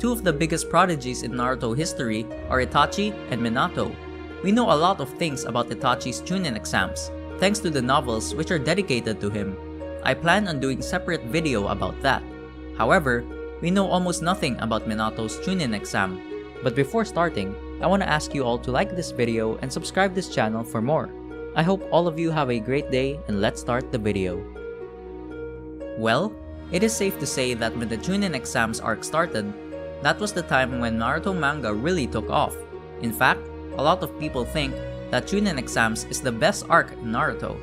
two of the biggest prodigies in Naruto history are Itachi and Minato. We know a lot of things about Itachi's chunin exams, thanks to the novels which are dedicated to him. I plan on doing separate video about that. However, we know almost nothing about Minato's chunin exam. But before starting, I want to ask you all to like this video and subscribe this channel for more. I hope all of you have a great day, and let's start the video. Well, it is safe to say that when the chunin exams arc started, that was the time when Naruto manga really took off. In fact, a lot of people think that chunin exams is the best arc in Naruto.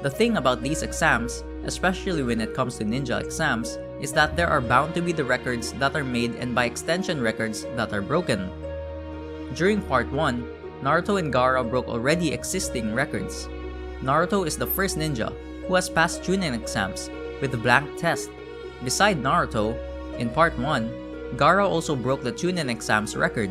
The thing about these exams, especially when it comes to ninja exams, is that there are bound to be the records that are made and by extension records that are broken. During part 1, Naruto and Gaara broke already existing records. Naruto is the first ninja who has passed chunin exams with a blank test. Beside Naruto, in part 1, Gaara also broke the chunin exams record.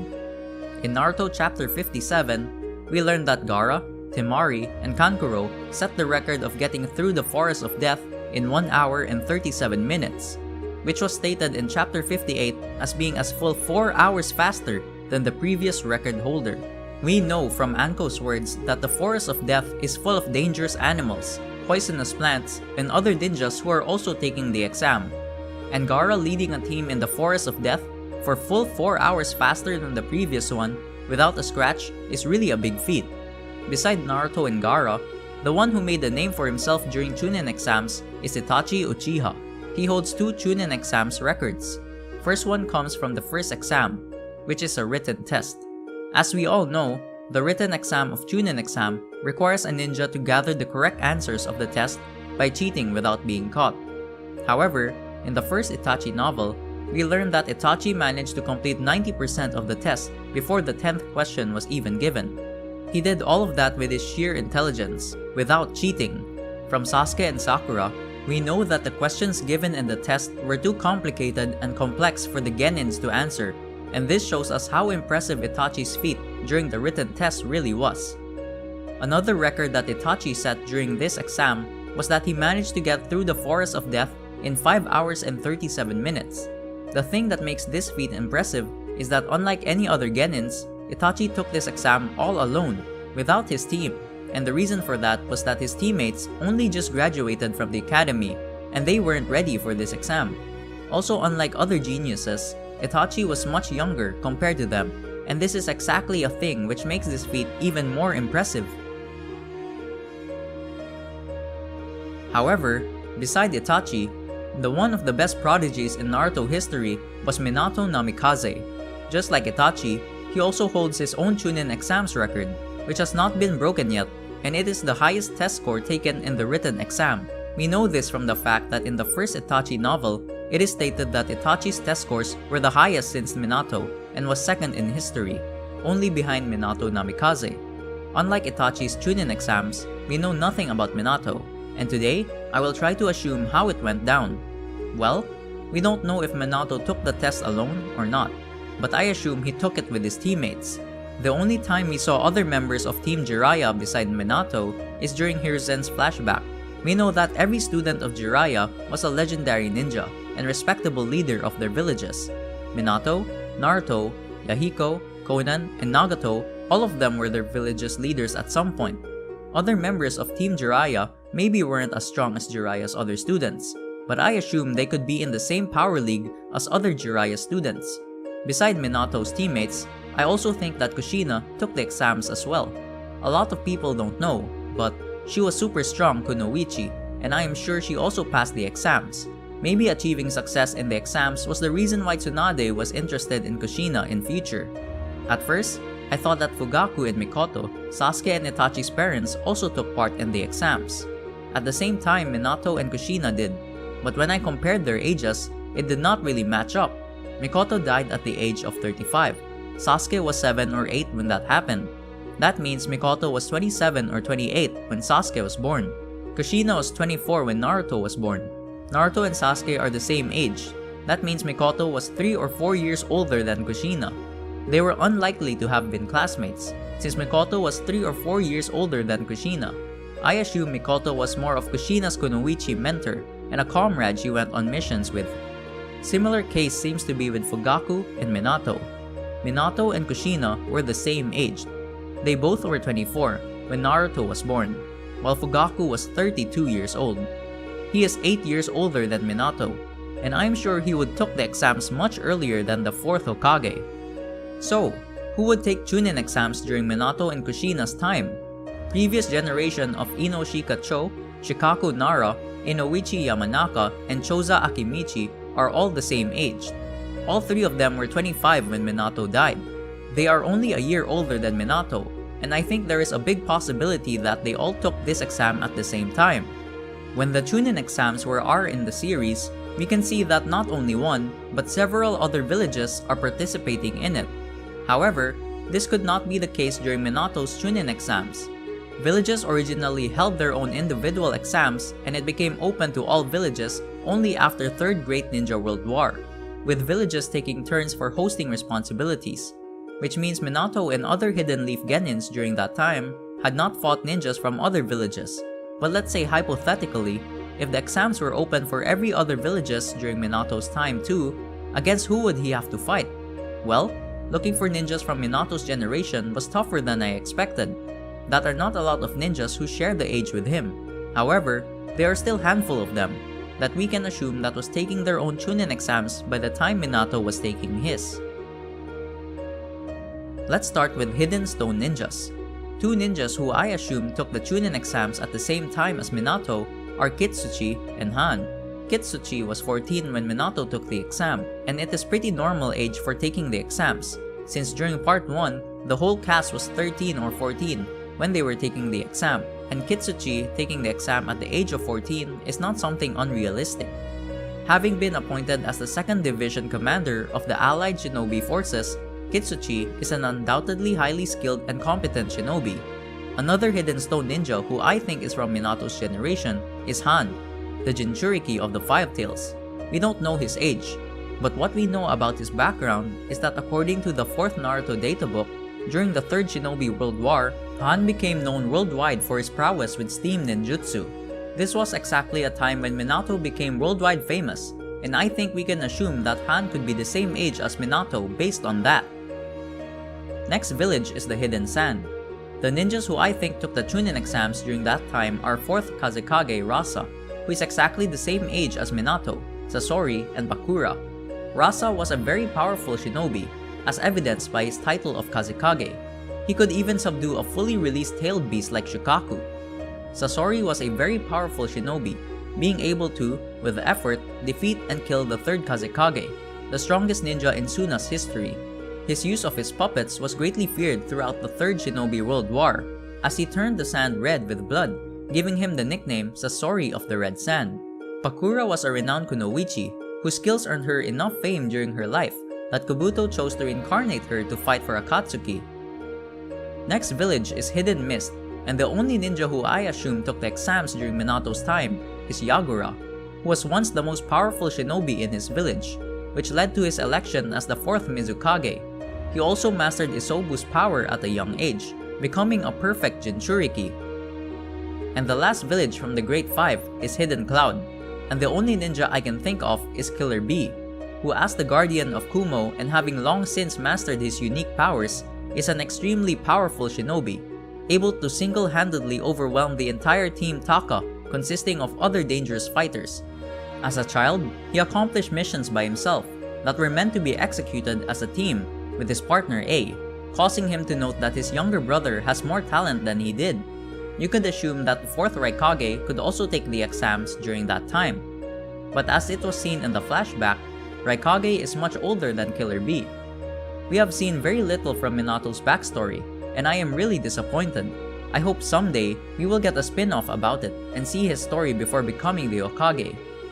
In Naruto chapter 57, we learned that Gaara, Temari, and Kankuro set the record of getting through the Forest of Death in 1 hour and 37 minutes, which was stated in chapter 58 as being as full 4 hours faster than the previous record holder. We know from Anko's words that the Forest of Death is full of dangerous animals, poisonous plants, and other ninjas who are also taking the exam. And Gaara leading a team in the Forest of Death for full 4 hours faster than the previous one without a scratch is really a big feat. Beside Naruto and Gaara, the one who made a name for himself during chunin exams is Itachi Uchiha. He holds 2 chunin exams records. First one comes from the first exam, which is a written test. As we all know, the written exam of chunin exam requires a ninja to gather the correct answers of the test by cheating without being caught. However, in the first Itachi novel, we learned that Itachi managed to complete 90% of the test before the 10th question was even given. He did all of that with his sheer intelligence, without cheating. From Sasuke and Sakura, we know that the questions given in the test were too complicated and complex for the genins to answer, and this shows us how impressive Itachi's feat during the written test really was. Another record that Itachi set during this exam was that he managed to get through the Forest of Death in 5 hours and 37 minutes. The thing that makes this feat impressive is that unlike any other genins, Itachi took this exam all alone, without his team, and the reason for that was that his teammates only just graduated from the academy, and they weren't ready for this exam. Also, unlike other geniuses, Itachi was much younger compared to them, and this is exactly a thing which makes this feat even more impressive. However, beside Itachi, the one of the best prodigies in Naruto history was Minato Namikaze. Just like Itachi, he also holds his own chunin exams record, which has not been broken yet, and it is the highest test score taken in the written exam. We know this from the fact that in the first Itachi novel, it is stated that Itachi's test scores were the highest since Minato and was second in history, only behind Minato Namikaze. Unlike Itachi's chunin exams, we know nothing about Minato, and today, I will try to assume how it went down. Well, we don't know if Minato took the test alone or not, but I assume he took it with his teammates. The only time we saw other members of Team Jiraiya beside Minato is during Hiruzen's flashback. We know that every student of Jiraiya was a legendary ninja and respectable leader of their villages. Minato, Naruto, Yahiko, Konan, and Nagato, all of them were their villages' leaders at some point. Other members of Team Jiraiya maybe weren't as strong as Jiraiya's other students, but I assume they could be in the same power league as other Jiraiya students. Beside Minato's teammates, I also think that Kushina took the exams as well. A lot of people don't know, but she was super strong kunoichi, and I am sure she also passed the exams. Maybe achieving success in the exams was the reason why Tsunade was interested in Kushina in future. At first, I thought that Fugaku and Mikoto, Sasuke and Itachi's parents also took part in the exams. At the same time, Minato and Kushina did, but when I compared their ages, it did not really match up. Mikoto died at the age of 35. Sasuke was 7 or 8 when that happened. That means Mikoto was 27 or 28 when Sasuke was born. Kushina was 24 when Naruto was born. Naruto and Sasuke are the same age. That means Mikoto was 3 or 4 years older than Kushina. They were unlikely to have been classmates, since Mikoto was 3 or 4 years older than Kushina. I assume Mikoto was more of Kushina's kunoichi mentor and a comrade she went on missions with. Similar case seems to be with Fugaku and Minato. Minato and Kushina were the same age. They both were 24 when Naruto was born, while Fugaku was 32 years old. He is 8 years older than Minato, and I'm sure he would took the exams much earlier than the 4th Hokage. So, who would take chunin exams during Minato and Kushina's time? Previous generation of Inoshika Cho, Shikaku Nara, Inoichi Yamanaka, and Choza Akimichi are all the same age. All three of them were 25 when Minato died. They are only a year older than Minato, and I think there is a big possibility that they all took this exam at the same time. When the chunin exams are in the series, we can see that not only one, but several other villages are participating in it. However, this could not be the case during Minato's chunin exams. Villages originally held their own individual exams, and it became open to all villages only after Third Great Ninja World War, with villages taking turns for hosting responsibilities, which means Minato and other Hidden Leaf Genins during that time had not fought ninjas from other villages. But let's say hypothetically, if the exams were open for every other villages during Minato's time too, against who would he have to fight? Well, looking for ninjas from Minato's generation was tougher than I expected. That are not a lot of ninjas who share the age with him. However, there are still a handful of them that we can assume that was taking their own chunin exams by the time Minato was taking his. Let's start with Hidden Stone Ninjas. Two ninjas who I assume took the chunin exams at the same time as Minato are Kitsuchi and Han. Kitsuchi was 14 when Minato took the exam, and it is pretty normal age for taking the exams, since during part 1, the whole cast was 13 or 14 when they were taking the exam, and Kitsuchi taking the exam at the age of 14 is not something unrealistic. Having been appointed as the 2nd Division Commander of the Allied Shinobi Forces, Kitsuchi is an undoubtedly highly skilled and competent shinobi. Another Hidden Stone ninja who I think is from Minato's generation is Han, the Jinchuriki of the Five Tails. We don't know his age, but what we know about his background is that according to the 4th Naruto databook, during the 3rd Shinobi World War, Han became known worldwide for his prowess with steam ninjutsu. This was exactly a time when Minato became worldwide famous, and I think we can assume that Han could be the same age as Minato based on that. Next village is the Hidden Sand. The ninjas who I think took the chunin exams during that time are 4th Kazekage Rasa, who is exactly the same age as Minato, Sasori, and Bakura. Rasa was a very powerful shinobi, as evidenced by his title of Kazekage. He could even subdue a fully released tailed beast like Shukaku. Sasori was a very powerful shinobi, being able to, with effort, defeat and kill the 3rd Kazekage, the strongest ninja in Suna's history. His use of his puppets was greatly feared throughout the 3rd Shinobi World War, as he turned the sand red with blood, giving him the nickname Sasori of the Red Sand. Bakura was a renowned kunoichi, whose skills earned her enough fame during her life that Kabuto chose to reincarnate her to fight for Akatsuki. Next village is Hidden Mist, and the only ninja who I assume took the exams during Minato's time is Yagura, who was once the most powerful shinobi in his village, which led to his election as the 4th Mizukage. He also mastered Isobu's power at a young age, becoming a perfect Jinchuriki. And the last village from the Great Five is Hidden Cloud, and the only ninja I can think of is Killer Bee, who as the guardian of Kumo and having long since mastered his unique powers, is an extremely powerful shinobi, able to single-handedly overwhelm the entire Team Taka consisting of other dangerous fighters. As a child, he accomplished missions by himself that were meant to be executed as a team with his partner A, causing him to note that his younger brother has more talent than he did. You could assume that the 4th Raikage could also take the exams during that time. But as it was seen in the flashback, Raikage is much older than Killer Bee. We have seen very little from Minato's backstory, and I am really disappointed. I hope someday we will get a spin-off about it and see his story before becoming the Hokage.